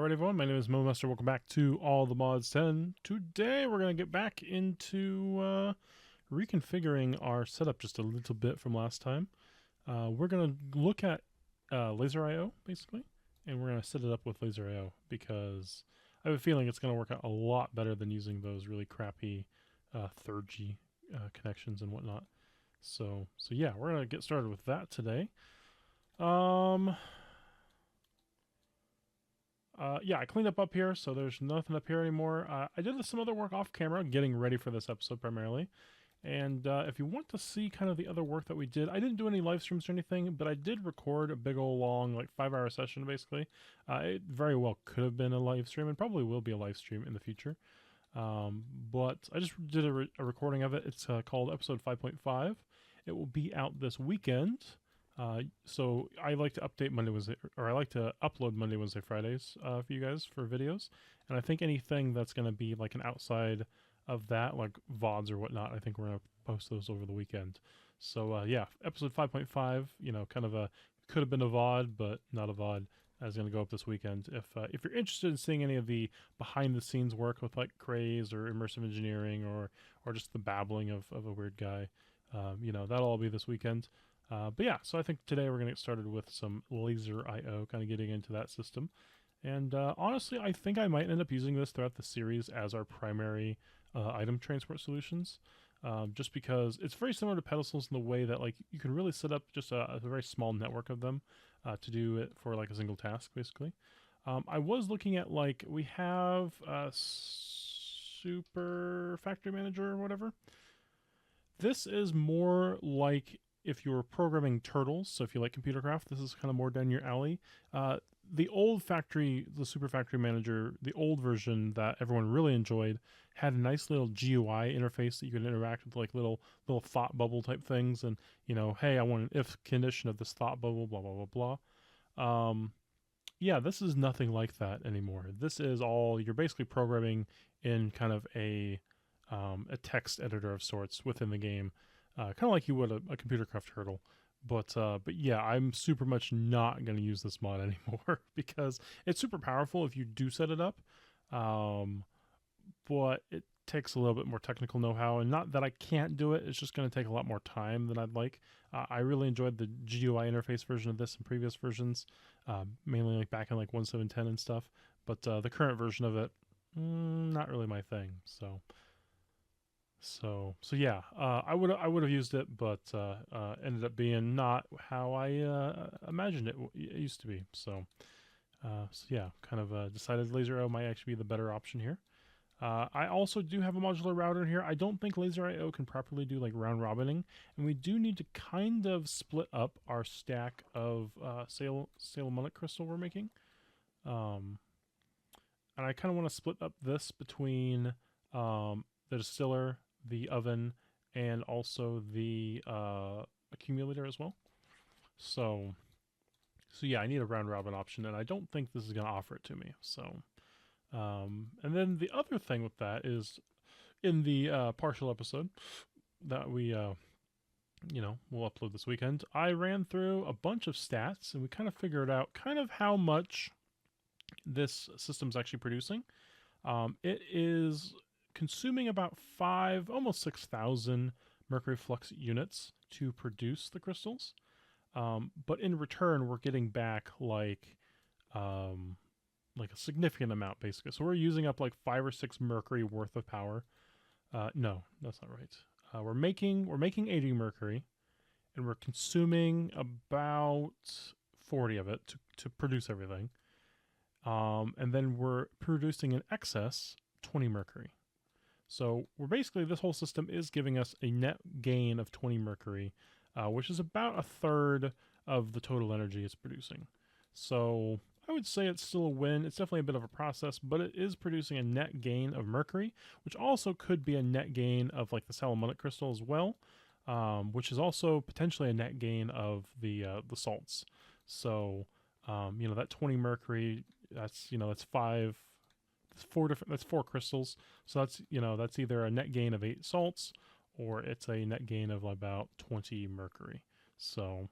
Alright everyone, my name is MoMaster. Welcome back to All the Mods 10. Today we're going to get back into reconfiguring our setup just a little bit from last time. We're going to look at Laser IO basically, and we're going to set it up with Laser IO because I have a feeling it's going to work out a lot better than using those really crappy 3G connections and whatnot. So yeah, we're going to get started with that today. Yeah, I cleaned up here, so there's nothing up here anymore. I did some other work off camera, getting ready for this episode primarily. And if you want to see kind of the other work that we did, I didn't do any live streams or anything, but I did record a big old long, like 5-hour session basically. It very well could have been a live stream and probably will be a live stream in the future. But I just did a recording of it. It's called episode 5.5. It will be out this weekend. So I like to update Monday, Wednesday, or I like to upload Monday, Wednesday, Fridays for you guys for videos. And I think anything that's going to be like an outside of that, like VODs or whatnot, I think we're going to post those over the weekend. So yeah, episode 5.5, you know, kind of a, could have been a VOD, but not a VOD. Is going to go up this weekend. If you're interested in seeing any of the behind the scenes work with like Craze or immersive engineering or just the babbling of a weird guy, you know, that'll all be this weekend. But yeah, so I think today we're going to get started with some Laser IO, kind of getting into that system. And honestly, I think I might end up using this throughout the series as our primary item transport solutions. Just because it's very similar to pedestals in the way that like you can really set up just a very small network of them to do it for like a single task, basically. I was looking at like, we have Super Factory Manager or whatever. This is more like if you're programming turtles, so if you like computer craft, this is kind of more down your alley. The old factory, the Super Factory Manager, the old version that everyone really enjoyed, had a nice little GUI interface that you could interact with, like little thought bubble type things, and you know, hey, I want an if condition of this thought bubble, blah blah blah blah. Yeah, this is nothing like that anymore. This is all you're basically programming in kind of a text editor of sorts within the game. Kind of like you would a computer craft turtle. But yeah, I'm super much not going to use this mod anymore because it's super powerful if you do set it up. But it takes a little bit more technical know-how, and not that I can't do it, it's just going to take a lot more time than I'd like. I really enjoyed the GUI interface version of this in previous versions, mainly like back in like 1.7.10 and stuff. But the current version of it, not really my thing. So yeah, I would have used it, but ended up being not how I imagined it used to be. So yeah, kind of decided Laser IO might actually be the better option here. I also do have a modular router in here. I don't think Laser IO can properly do like round robining, and we do need to kind of split up our stack of Salamonic crystal we're making. And I kind of want to split up this between the distiller, the oven, and also the accumulator as well. So yeah, I need a round robin option, and I don't think this is going to offer it to me. So, and then the other thing with that is in the partial episode that we, you know, we'll upload this weekend, I ran through a bunch of stats, and we kind of figured out kind of how much this system's actually producing. It is consuming about almost 6,000 mercury flux units to produce the crystals. But in return, we're getting back like a significant amount, basically. So we're using up like 5 or 6 mercury worth of power. No, that's not right. We're making 80 mercury, and we're consuming about 40 of it to produce everything. And then we're producing in excess 20 mercury. So we're basically, this whole system is giving us a net gain of 20 mercury, which is about a third of the total energy it's producing. So I would say it's still a win. It's definitely a bit of a process, but it is producing a net gain of mercury, which also could be a net gain of like the Salamonic crystal as well, which is also potentially a net gain of the salts. So you know, that 20 mercury, that's, you know, that's 4 crystals. So that's, you know, that's either a net gain of 8 salts or it's a net gain of about 20 mercury. So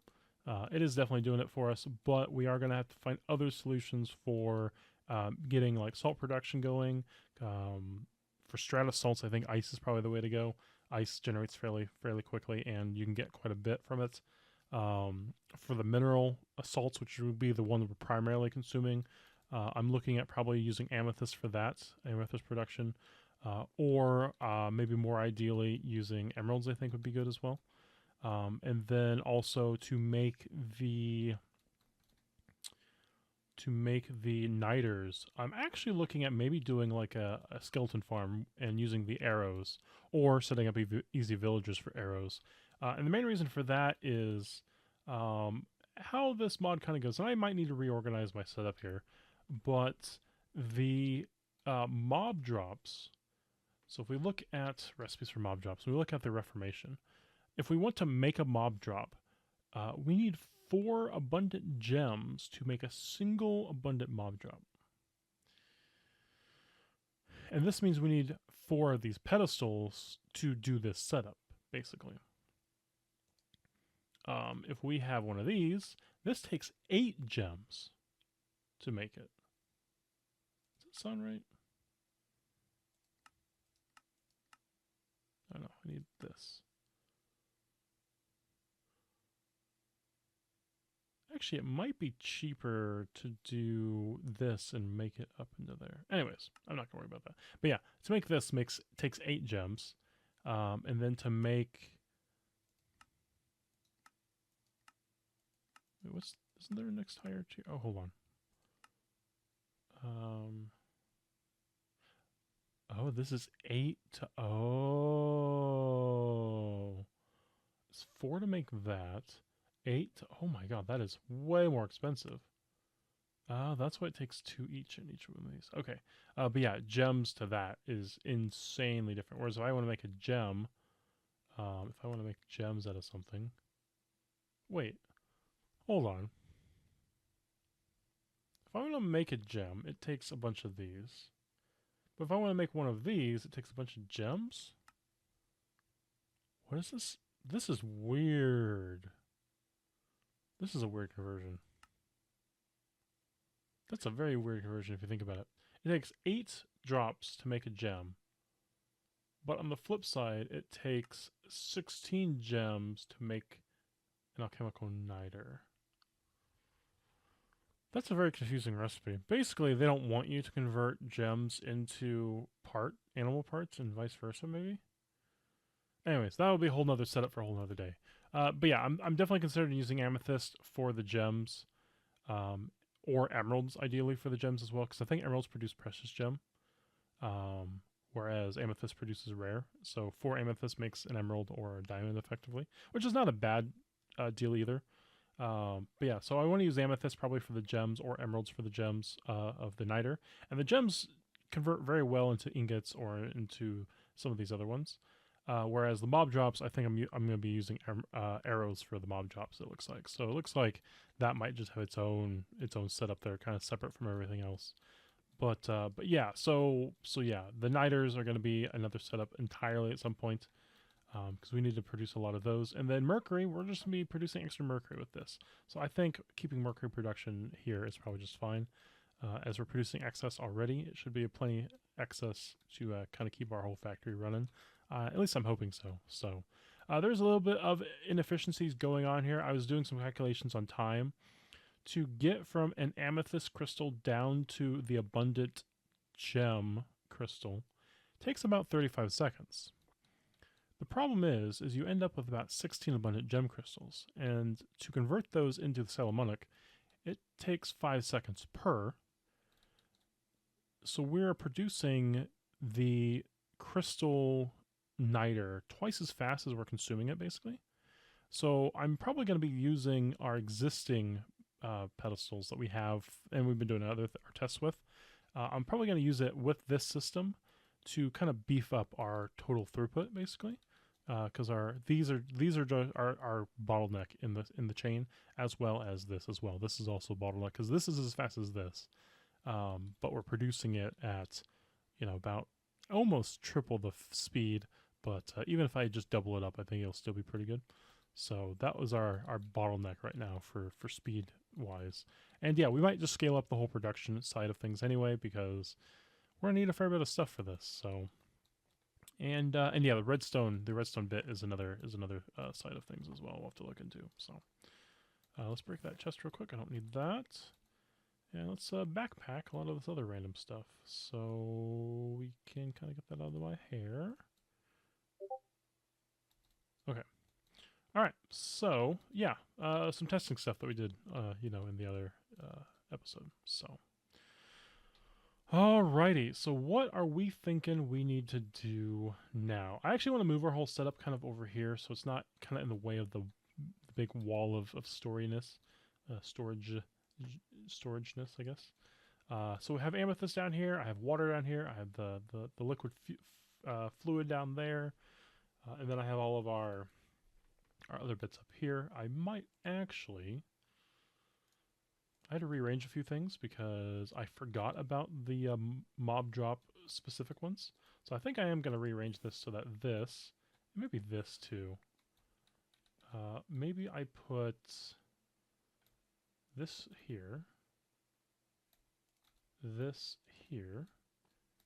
it is definitely doing it for us, but we are going to have to find other solutions for getting like salt production going. For strata salts, I think ice is probably the way to go. Ice generates fairly quickly, and you can get quite a bit from it. For the mineral salts, which would be the one that we're primarily consuming, I'm looking at probably using amethyst for that, amethyst production, or maybe more ideally using emeralds, I think would be good as well. And then also to make the niters, I'm actually looking at maybe doing like a skeleton farm and using the arrows, or setting up easy villages for arrows. And the main reason for that is how this mod kind of goes. And I might need to reorganize my setup here, but the mob drops. So if we look at recipes for mob drops, we look at the Reformation. If we want to make a mob drop, we need 4 abundant gems to make a single abundant mob drop. And this means we need 4 of these pedestals to do this setup, basically. If we have one of these, this takes 8 gems to make it. Does that sound right? I don't know, I need this. Actually, it might be cheaper to do this and make it up into there. Anyways, I'm not going to worry about that. But yeah, to make this takes 8 gems. And then to make... Wait, isn't there a next higher tier? Oh, hold on. Oh, this is 8 to... Oh. It's 4 to make that. 8 to... Oh my god, that is way more expensive. That's why it takes 2 each in each one of these. Okay. But yeah, gems to that is insanely different. Whereas if I want to make a gem... if I want to make gems out of something... Wait. Hold on. If I want to make a gem, it takes a bunch of these. But if I want to make one of these, it takes a bunch of gems? What is this? This is weird. This is a weird conversion. That's a very weird conversion if you think about it. It takes 8 drops to make a gem. But on the flip side, it takes 16 gems to make an alchemical niter. That's a very confusing recipe. Basically, they don't want you to convert gems into animal parts and vice versa, maybe? Anyways, that will be a whole nother setup for a whole nother day. But yeah, I'm definitely considering using amethyst for the gems, or emeralds ideally for the gems as well, because I think emeralds produce precious gem, whereas amethyst produces rare. So 4 amethyst makes an emerald or a diamond effectively, which is not a bad deal either. But yeah, so I want to use amethyst probably for the gems, or emeralds for the gems of the niter. And the gems convert very well into ingots or into some of these other ones. Whereas the mob drops, I think I'm going to be using arrows for the mob drops, it looks like. So it looks like that might just have its own setup there, kind of separate from everything else. But yeah, so yeah, the niters are going to be another setup entirely at some point, because we need to produce a lot of those. And then mercury, we're just going to be producing extra mercury with this. So I think keeping mercury production here is probably just fine. As we're producing excess already, it should be a plenty excess to kind of keep our whole factory running. At least I'm hoping so. So there's a little bit of inefficiencies going on here. I was doing some calculations on time. To get from an amethyst crystal down to the abundant gem crystal takes about 35 seconds. The problem is you end up with about 16 abundant gem crystals, and to convert those into the Salamonic, it takes 5 seconds per. So we're producing the crystal niter twice as fast as we're consuming it, basically. So I'm probably going to be using our existing pedestals that we have, and we've been doing our tests with. I'm probably going to use it with this system to kind of beef up our total throughput, basically, because these are our bottleneck in the chain, as well as this as well. This is also bottleneck because this is as fast as this, but we're producing it at about almost triple the speed. But even if I just double it up, I think it'll still be pretty good. So that was our bottleneck right now for speed wise. And yeah, we might just scale up the whole production side of things anyway, because we're gonna need a fair bit of stuff for this. So, and yeah, the redstone bit is another side of things as well. We'll have to look into. So, let's break that chest real quick. I don't need that. And let's backpack a lot of this other random stuff, so we can kind of get that out of my hair. Okay. All right. So yeah, some testing stuff that we did, in the other episode. So. Alrighty, so what are we thinking we need to do now? I actually want to move our whole setup kind of over here, so it's not kind of in the way of the big wall of storiness, storageness, I guess. So we have amethyst down here. I have water down here. I have the liquid fluid down there, and then I have all of our other bits up here. I might actually. I had to rearrange a few things because I forgot about the mob drop specific ones. So I think I am going to rearrange this so that this, maybe this too. Maybe I put this here,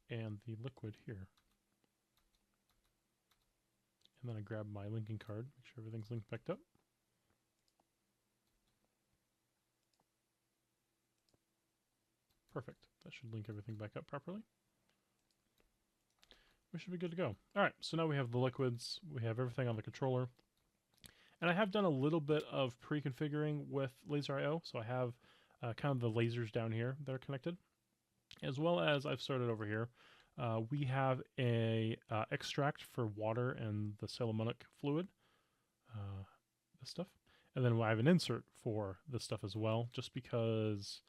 and the liquid here. And then I grab my linking card, make sure everything's linked back up. Perfect. That should link everything back up properly. We should be good to go. All right, so now we have the liquids. We have everything on the controller. And I have done a little bit of pre-configuring with Laser.io. So I have kind of the lasers down here that are connected. As well as I've started over here. We have a extract for water and the Salamonic fluid. This stuff. And then I have an insert for this stuff as well, just because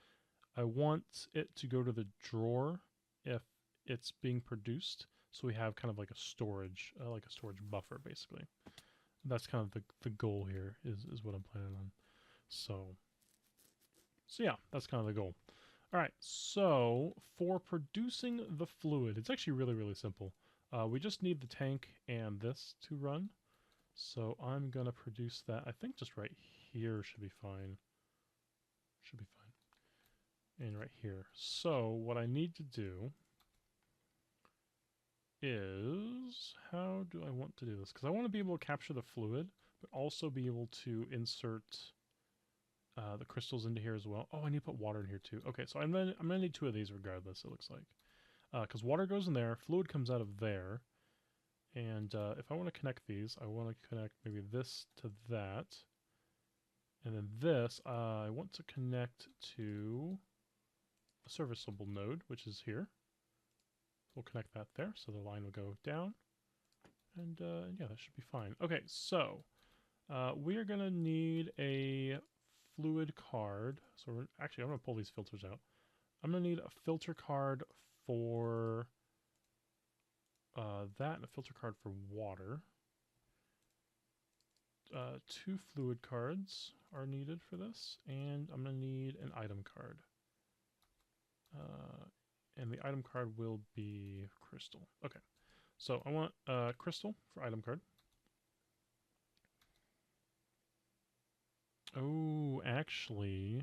I want it to go to the drawer if it's being produced, so we have kind of like a storage buffer, basically. That's kind of the goal here is what I'm planning on. So yeah, that's kind of the goal. All right, so for producing the fluid, it's actually really, really simple. We just need the tank and this to run. So I'm gonna produce that. I think just right here should be fine. Should be fine. And right here. So what I need to do is, how do I want to do this? Because I want to be able to capture the fluid, but also be able to insert the crystals into here as well. Oh, I need to put water in here too. Okay, so I'm gonna need two of these regardless, it looks like. Because water goes in there, fluid comes out of there. And if I want to connect these, I want to connect maybe this to that. And then this, I want to connect to a serviceable node, which is here. We'll connect that there, so the line will go down. And yeah, that should be fine. Okay, so we are going to need a fluid card. So actually, I'm going to pull these filters out. I'm going to need a filter card for that and a filter card for water. 2 fluid cards are needed for this, and I'm going to need an item card. And the item card will be crystal. Okay, so I want crystal for item card. Oh, actually,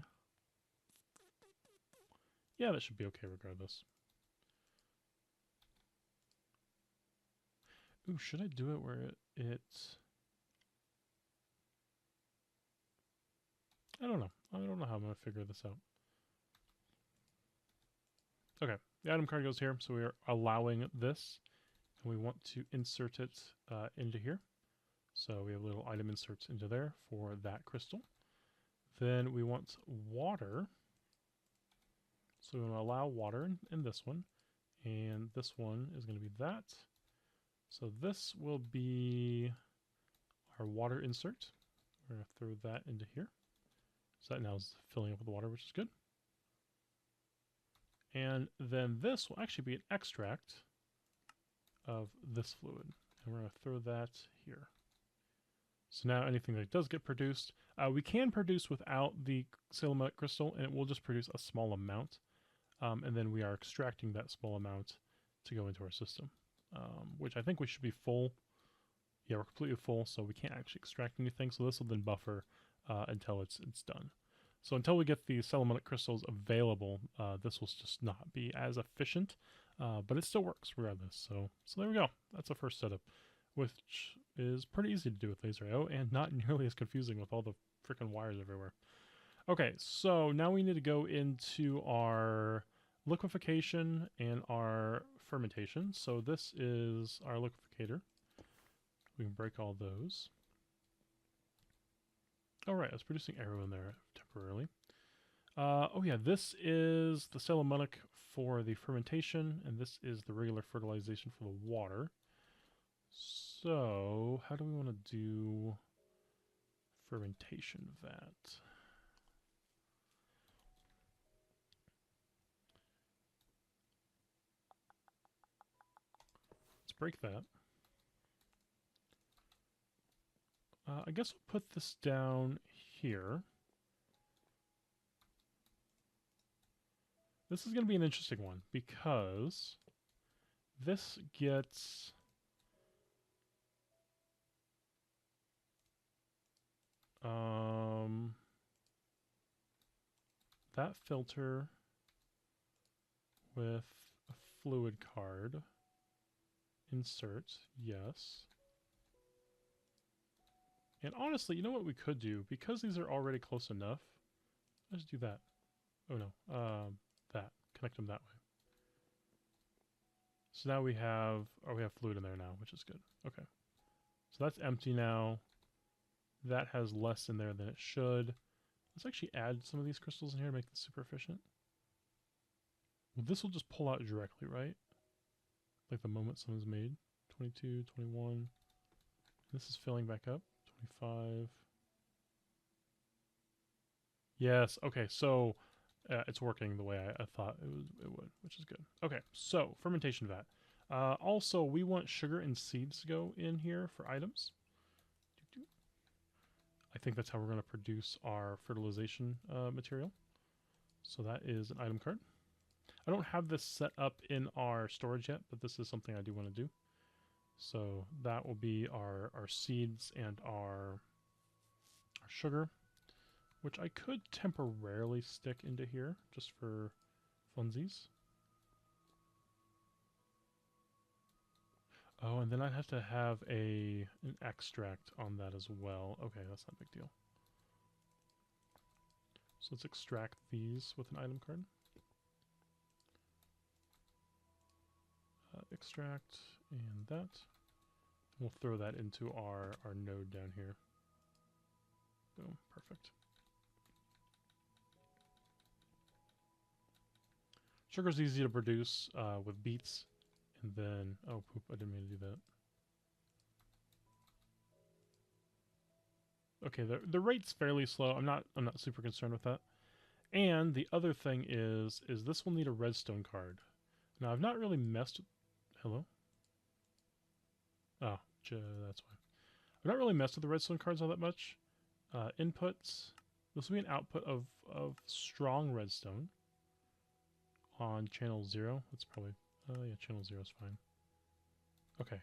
yeah, that should be okay regardless. Ooh, should I do it where it's... I don't know. I don't know how I'm going to figure this out. Okay, the item card goes here, so we are allowing this, and we want to insert it into here. So we have little item inserts into there for that crystal. Then we want water. So we want to allow water in this one, and this one is going to be that. So this will be our water insert. We're going to throw that into here. So that now is filling up with water, which is good. And then this will actually be an extract of this fluid. And we're going to throw that here. So now anything that does get produced, we can produce without the Salamonic crystal, and it will just produce a small amount. And then we are extracting that small amount to go into our system, which I think we should be full. Yeah, we're completely full, so we can't actually extract anything. So this will then buffer until it's done. So until we get the Selenite crystals available, this will just not be as efficient, but it still works regardless. So there we go. That's the first setup, which is pretty easy to do with Laser IO and not nearly as confusing with all the freaking wires everywhere. Okay, so now we need to go into our liquefaction and our fermentation. So this is our liqueficator. We can break all those. All right, I was producing arrow in there temporarily. Oh yeah, this is the Selenite for the fermentation, and this is the regular fertilization for the water. So how do we want to do fermentation of that? Let's break that. I guess we'll put this down here. This is going to be an interesting one because this gets that filter with a fluid card. Insert, yes. And honestly, you know what we could do? Because these are already close enough, let's do that. Oh no, that. Connect them that way. So now we have fluid in there now, which is good. Okay. So that's empty now. That has less in there than it should. Let's actually add some of these crystals in here to make this super efficient. Well, this will just pull out directly, right? Like the moment something's made. 22, 21. This is filling back up. 25. Yes, okay, so it's working the way I thought it would, which is good. Okay, so fermentation vat. Also, we want sugar and seeds to go in here for items. I think that's how we're going to produce our fertilization material. So that is an item card. I don't have this set up in our storage yet, but this is something I do want to do. So that will be our seeds and our sugar, which I could temporarily stick into here just for funsies. Oh, and then I'd have to have an extract on that as well. Okay, that's not a big deal. So let's extract these with an item card. Extract and that. We'll throw that into our node down here. Boom, perfect. Sugar's easy to produce with beets, and then oh poop, I didn't mean to do that. Okay, the rate's fairly slow. I'm not super concerned with that. And the other thing is this will need a redstone card. Now I've not really messed with, hello? Oh, that's why. I've not really messed with the redstone cards all that much. Inputs. This will be an output of strong redstone on channel 0. That's probably, yeah, channel 0 is fine. Okay.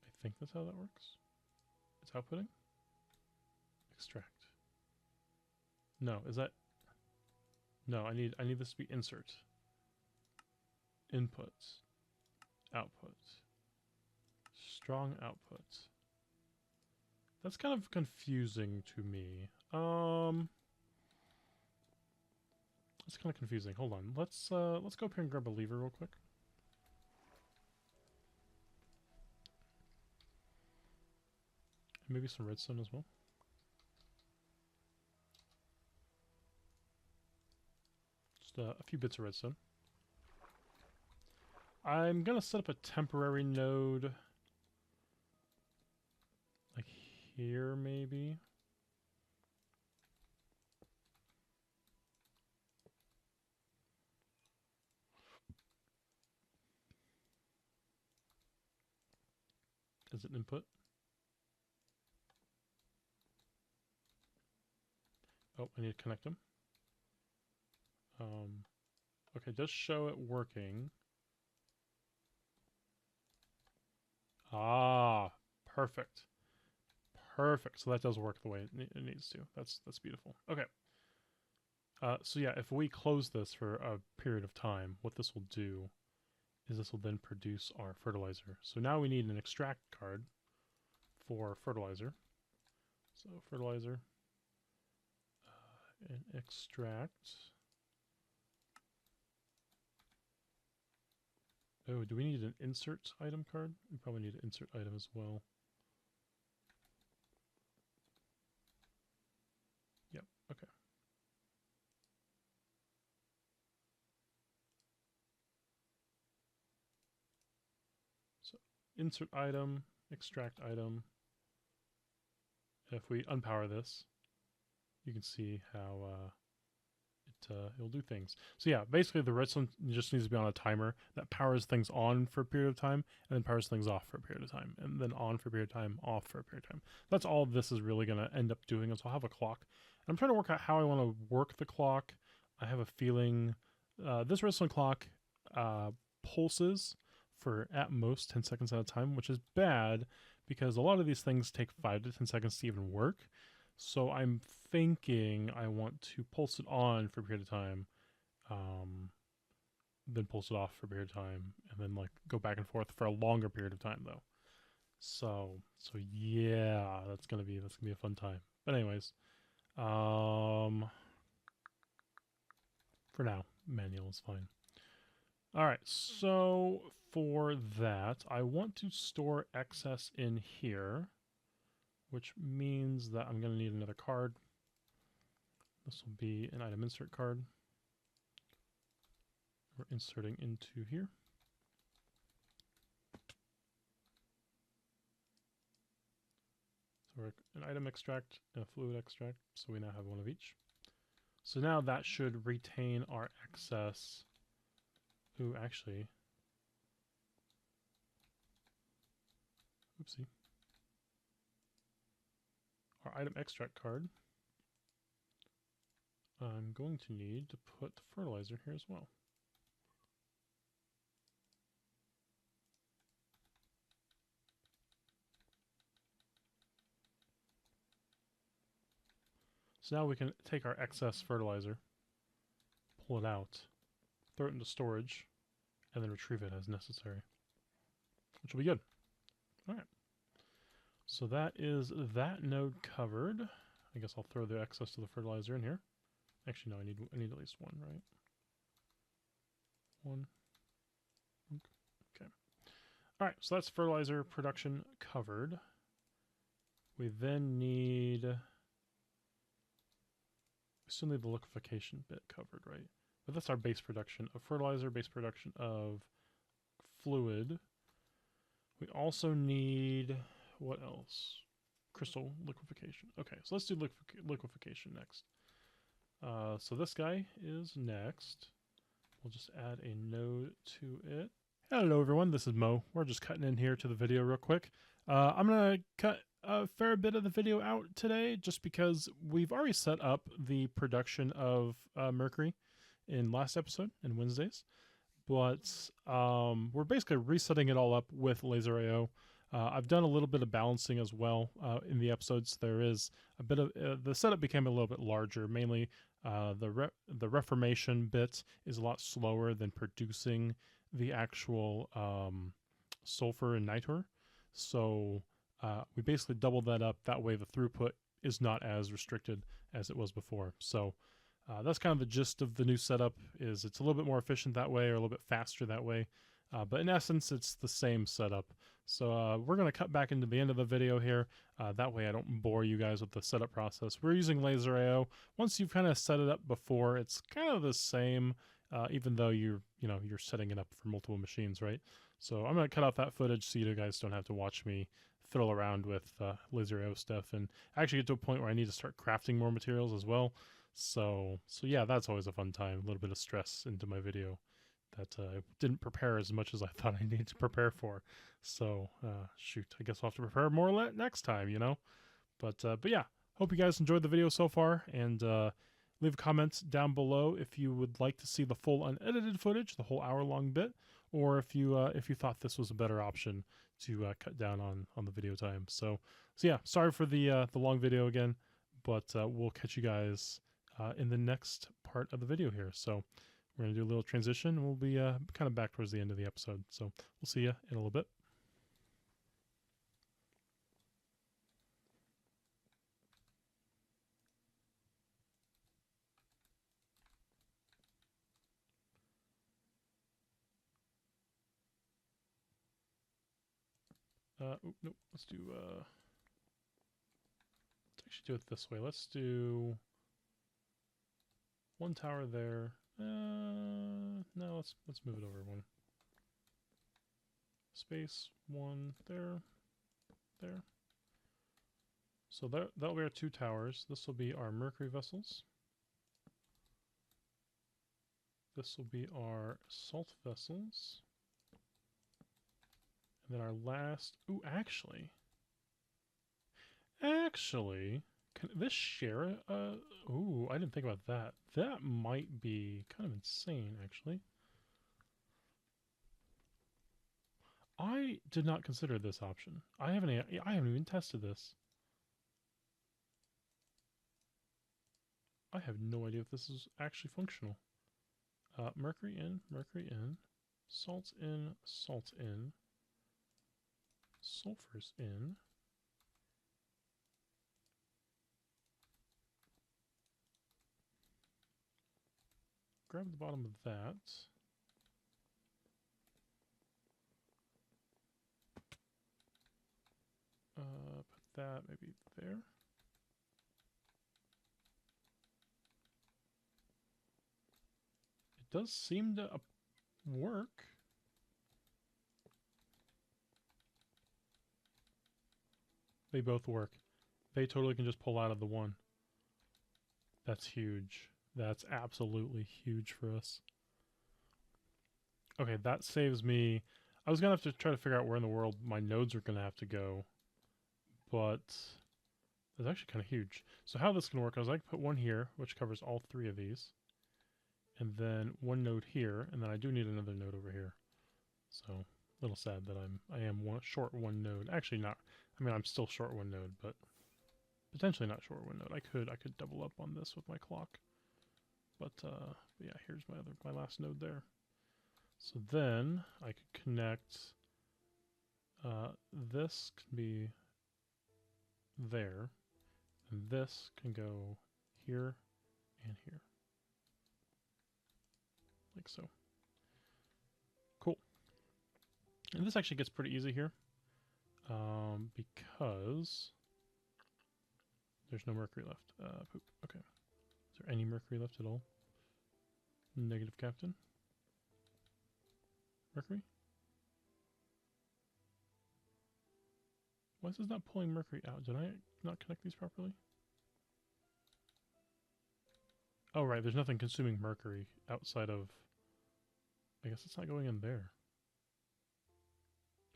I think that's how that works. It's outputting? Extract. No, is that... No, I need this to be insert. Inputs. Output. Strong output. That's kind of confusing to me. It's kind of confusing. Hold on. Let's go up here and grab a lever real quick. And maybe some redstone as well. Just a few bits of redstone. I'm gonna set up a temporary node, like here maybe. As an input. Oh, I need to connect them. Okay, it does show it working. Ah, perfect. Perfect. So that does work the way it needs to. That's beautiful. Okay. So yeah, if we close this for a period of time, what this will do is this will then produce our fertilizer. So now we need an extract card for fertilizer. So fertilizer and extract. Oh, do we need an insert item card? We probably need an insert item as well. Yep, okay. So insert item, extract item. If we unpower this, you can see how it'll do things. So yeah, basically the redstone just needs to be on a timer that powers things on for a period of time and then powers things off for a period of time and then on for a period of time, off for a period of time. That's all this is really going to end up doing is I'll have a clock. And I'm trying to work out how I want to work the clock. I have a feeling this redstone clock pulses for at most 10 seconds at a time, which is bad because a lot of these things take 5 to 10 seconds to even work. So I'm thinking I want to pulse it on for a period of time, then pulse it off for a period of time, and then like go back and forth for a longer period of time though. So yeah, that's gonna be a fun time. But anyways, for now, manual is fine. All right, so for that, I want to store excess in here, which means that I'm going to need another card. This will be an item insert card. We're inserting into here. So we're an item extract and a fluid extract, so we now have one of each. So now that should retain our excess. Ooh, actually. Oopsie. Our item extract card. I'm going to need to put the fertilizer here as well. So now we can take our excess fertilizer, pull it out, throw it into storage, and then retrieve it as necessary, which will be good. All right. So that is that node covered. I guess I'll throw the excess to the fertilizer in here. Actually, no, I need at least one, right? One. Okay. All right, so that's fertilizer production covered. We then need... We still need the liquefaction bit covered, right? But that's our base production of fertilizer, base production of fluid. We also need... What else? Crystal liquefaction. Okay, so let's do liquefaction next. So this guy is next. We'll just add a node to it. Hello everyone, this is Mo. We're just cutting in here to the video real quick. I'm going to cut a fair bit of the video out today just because we've already set up the production of mercury in last episode in Wednesdays. But we're basically resetting it all up with Laser.io. I've done a little bit of balancing as well in the episodes. There is a bit of the setup became a little bit larger. Mainly, the reformation bit is a lot slower than producing the actual sulfur and nitor. So we basically doubled that up. That way, the throughput is not as restricted as it was before. So that's kind of the gist of the new setup. Is it's a little bit more efficient that way, or a little bit faster that way. But in essence, it's the same setup. So we're going to cut back into the end of the video here. That way I don't bore you guys with the setup process. We're using Laser.io. Once you've kind of set it up before, it's kind of the same, even though you're setting it up for multiple machines, right? So I'm going to cut off that footage so you guys don't have to watch me fiddle around with Laser.io stuff and actually get to a point where I need to start crafting more materials as well. So yeah, that's always a fun time. A little bit of stress into my video that I didn't prepare as much as I thought I needed to prepare for. So, shoot, I guess I'll have to prepare more next time, you know? But yeah, hope you guys enjoyed the video so far, and leave comments down below if you would like to see the full unedited footage, the whole hour-long bit, or if you thought this was a better option to cut down on the video time. So yeah, sorry for the long video again, but we'll catch you guys in the next part of the video here. So we're gonna do a little transition, and we'll be kind of back towards the end of the episode. So we'll see you in a little bit. Nope. Let's do. Let's actually do it this way. Let's do one tower there. No, let's move it over one. Space one there, there. So that'll be our 2 towers. This will be our Mercury vessels. This will be our salt vessels. And then our last... Ooh, actually, can this share? Ooh, I didn't think about that. That might be kind of insane, actually. I did not consider this option. I haven't even tested this. I have no idea if this is actually functional. Mercury in, salts in, salt in, sulfur's in. Grab the bottom of that. Put that maybe there. It does seem to work. They both work. They totally can just pull out of the one. That's huge. That's absolutely huge for us. Okay, that saves me... I was going to have to try to figure out where in the world my nodes are going to have to go. But that's actually kind of huge. So how this can work is I can put one here, which covers all 3 of these. And then one node here, and then I do need another node over here. So a little sad that I am short one node. Actually not. I mean, I'm still short one node, but potentially not short one node. I could double up on this with my clock. But yeah, here's my last node there. So then I could connect this can be there, and this can go here and here. Like so. Cool. And this actually gets pretty easy here. Because there's no mercury left. Poop. Okay. Is there any mercury left at all? Negative, Captain. Mercury? Why is this not pulling mercury out? Did I not connect these properly? Oh, right. There's nothing consuming mercury outside of... I guess it's not going in there.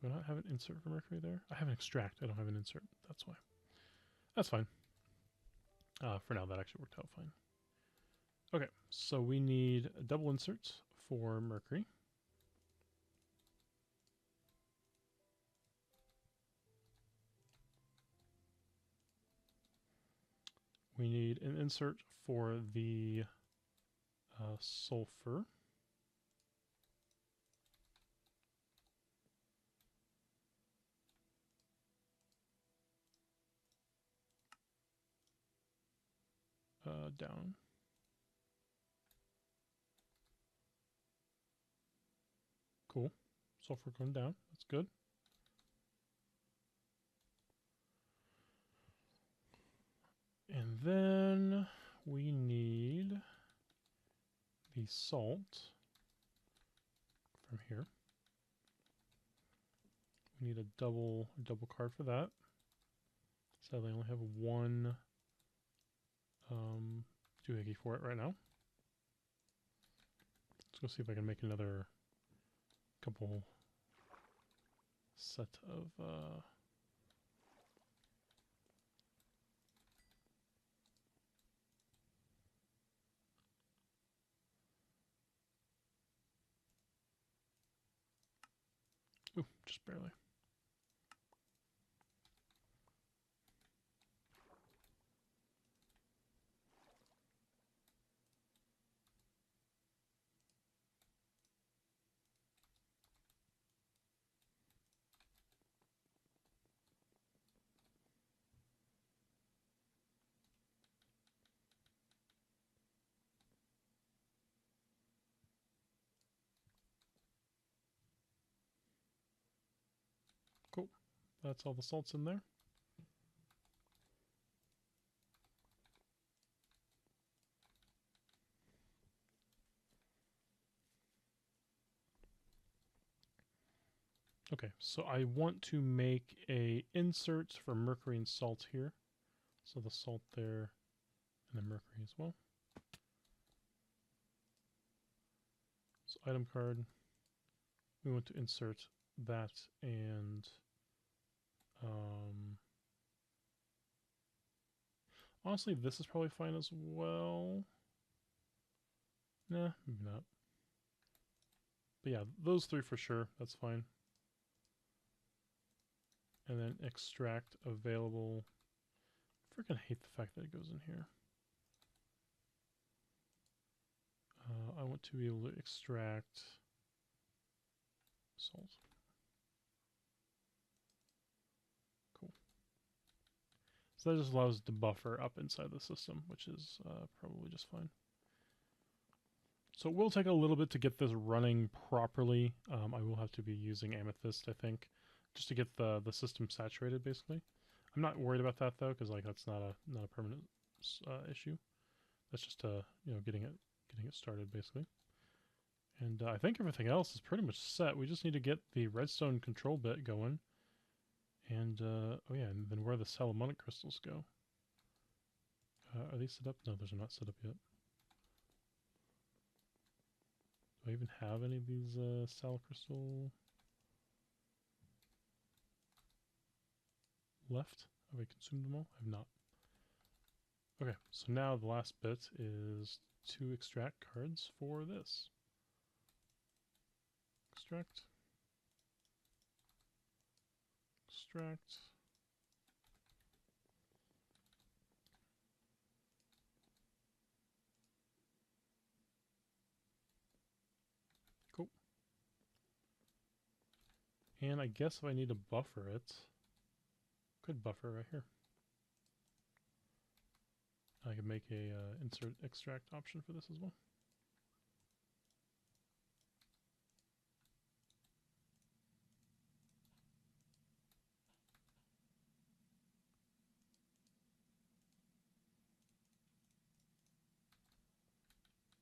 Do I not have an insert for mercury there? I have an extract. I don't have an insert. That's why. That's fine. For now, that actually worked out fine. Okay, so we need a double insert for mercury. We need an insert for the sulfur. Down. Cool. Sulfur going down. That's good. And then we need the salt from here. We need a double card for that. Sadly, I only have one doohickey for it right now. Let's go see if I can make another couple set of ooh, just barely. That's all the salts in there. Okay, so I want to make a insert for mercury and salt here. So the salt there and the mercury as well. So item card, we want to insert that and honestly this is probably fine as well. Nah, maybe not. But yeah, those three for sure, that's fine. And then extract available. Freaking hate the fact that it goes in here. I want to be able to extract salt. Cool. So that just allows it to buffer up inside the system, which is probably just fine. So it will take a little bit to get this running properly. I will have to be using Amethyst, I think, just to get the system saturated, basically. I'm not worried about that though, because like that's not a permanent issue. That's just getting it started basically. And I think everything else is pretty much set. We just need to get the redstone control bit going. And oh yeah, and then where the Salamonic crystals go. Are these set up? No, those are not set up yet. Do I even have any of these Sal crystal left? Have I consumed them all? I have not. Okay, so now the last bit is to extract cards for this. Extract. Extract. Cool. And I guess if I need to buffer it, could buffer right here. I could make a insert extract option for this as well.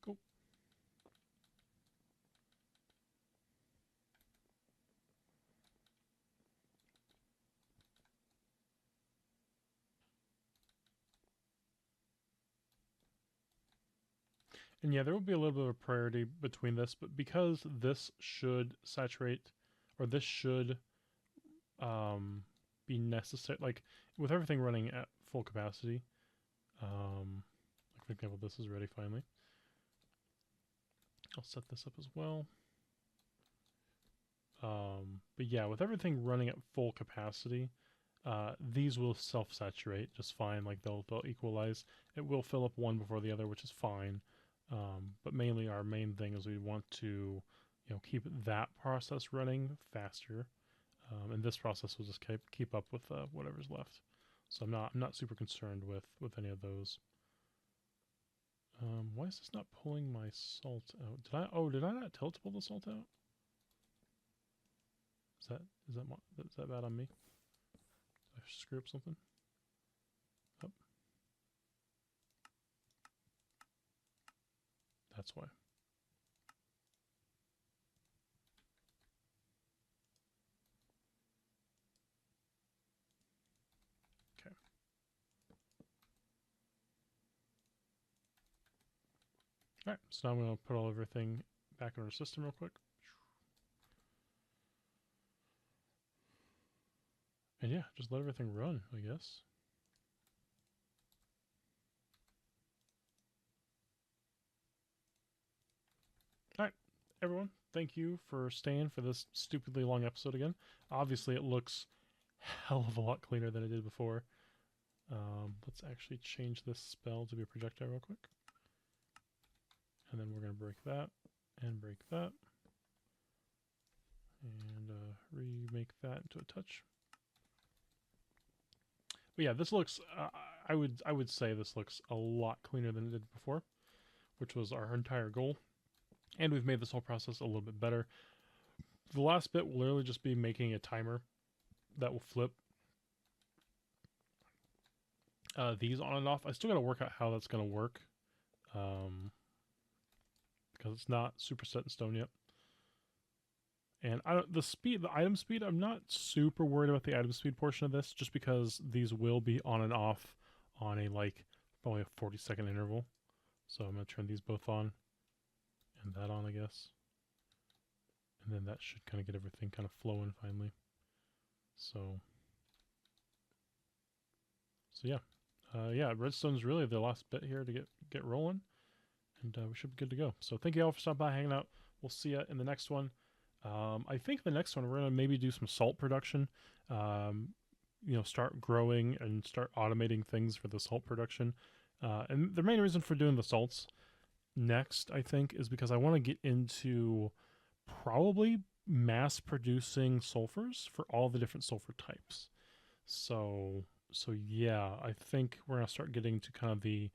Cool. And yeah, there will be a little bit of a priority between this, but because this should saturate, or this should be necessary, like with everything running at full capacity, like for example, this is ready finally. I'll set this up as well. But yeah, with everything running at full capacity, these will self-saturate just fine. Like they'll equalize. It will fill up one before the other, which is fine. But mainly our main thing is we want to, keep that process running faster, and this process will just keep up with whatever's left. So I'm not super concerned with any of those. Why is this not pulling my salt out? Did I not tell it to pull the salt out? Is that bad on me? Did I screw up something? Oh. That's why. Okay. Alright, so now I'm going to put everything back in our system real quick. And yeah, just let everything run, I guess. Alright, everyone, thank you for staying for this stupidly long episode again. Obviously, it looks hell of a lot cleaner than it did before. Let's actually change this spell to be a projectile real quick. And then we're going to break that, and break that. And remake that into a touch. But yeah, this looks, I would say this looks a lot cleaner than it did before, which was our entire goal. And we've made this whole process a little bit better. The last bit will literally just be making a timer that will flip these on and off. I still got to work out how that's going to work because it's not super set in stone yet. And the item speed, I'm not super worried about the item speed portion of this, just because these will be on and off on a probably a 40-second interval. So I'm gonna turn these both on and that on, I guess. And then that should kind of get everything kind of flowing finally. So yeah, yeah. Redstone's really the last bit here to get rolling, and we should be good to go. So thank you all for stopping by, hanging out. We'll see you in the next one. I think the next one we're gonna maybe do some salt production. Start growing and start automating things for the salt production. And the main reason for doing the salts next, I think, is because I want to get into probably mass producing sulfurs for all the different sulfur types. So yeah, I think we're gonna start getting to kind of the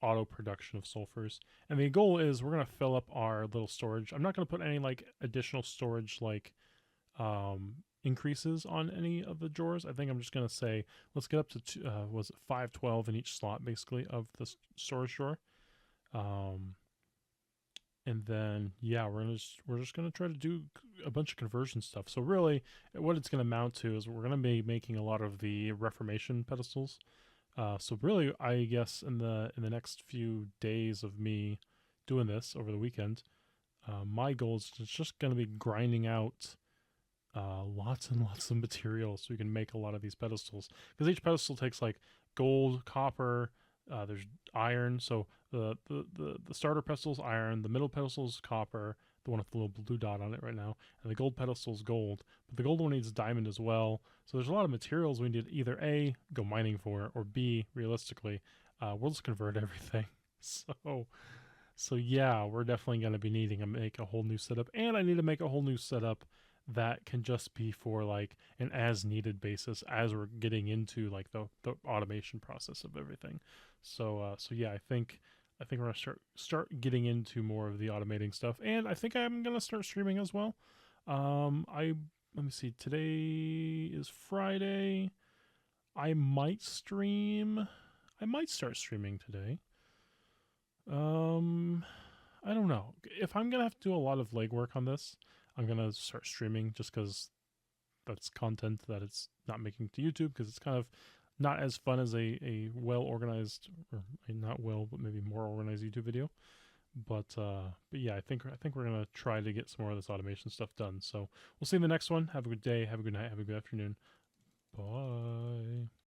auto production of sulfurs, and the goal is we're gonna fill up our little storage. I'm not gonna put any additional storage increases on any of the drawers. I think I'm just gonna say let's get up to was it 512 in each slot basically of the storage drawer. And then yeah, we're just gonna try to do a bunch of conversion stuff. So really, what it's gonna amount to is we're gonna be making a lot of the Reformation pedestals. So really, I guess in the next few days of me doing this over the weekend, my goal is just gonna be grinding out lots and lots of material so we can make a lot of these pedestals. Because each pedestal takes gold, copper. There's iron, so the starter pedestal's iron, the middle pedestal's copper, the one with the little blue dot on it right now, and the gold pedestal's gold. But the gold one needs diamond as well. So there's a lot of materials we need to either A, go mining for, or B, realistically, we'll just convert everything. So yeah, we're definitely going to be needing to make a whole new setup, and I need to make a whole new setup that can just be for an as needed basis as we're getting into the automation process of everything. So yeah, I think we're gonna start getting into more of the automating stuff, and I think I'm gonna start streaming as well. Let me see. Today is Friday. I might stream. I might start streaming today. I don't know. If I'm gonna have to do a lot of legwork on this, I'm gonna start streaming just because that's content that it's not making to YouTube, because it's kind of not as fun as a well organized, or not well, but maybe more organized YouTube video. But yeah, I think we're gonna try to get some more of this automation stuff done. So we'll see you in the next one. Have a good day. Have a good night. Have a good afternoon. Bye.